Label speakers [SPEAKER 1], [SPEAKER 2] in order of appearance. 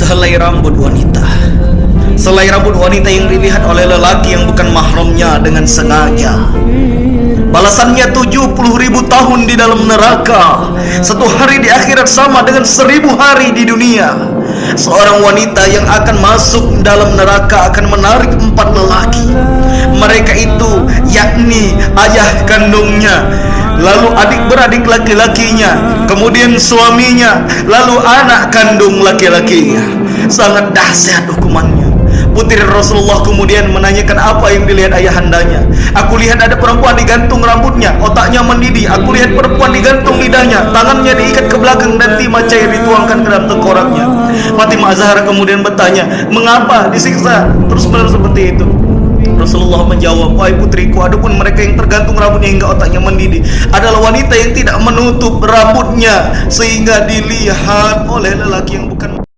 [SPEAKER 1] Sehelai rambut wanita. Selai rambut wanita yang dilihat oleh lelaki yang bukan mahramnya dengan sengaja, balasannya 70.000 tahun di dalam neraka. Satu hari di akhirat sama dengan 1000 hari di dunia. Seorang wanita yang akan masuk dalam neraka akan menarik 4 lelaki. Mereka itu yakni ayah kandungnya, lalu adik-beradik laki-lakinya, kemudian suaminya, lalu anak kandung laki-lakinya. Sangat dahsyat hukumannya. Putri Rasulullah kemudian menanyakan apa yang dilihat ayahandanya. Aku lihat ada perempuan digantung rambutnya, otaknya mendidih. Aku lihat perempuan digantung lidahnya, tangannya diikat ke belakang dan timah cair dituangkan ke dalam tengkoraknya. Fatimah Zahra kemudian bertanya, mengapa disiksa terus-menerus seperti itu? Rasulullah menjawab, wahai putriku, adapun mereka yang tergantung rambutnya hingga otaknya mendidih adalah wanita yang tidak menutup rambutnya sehingga dilihat oleh lelaki yang bukan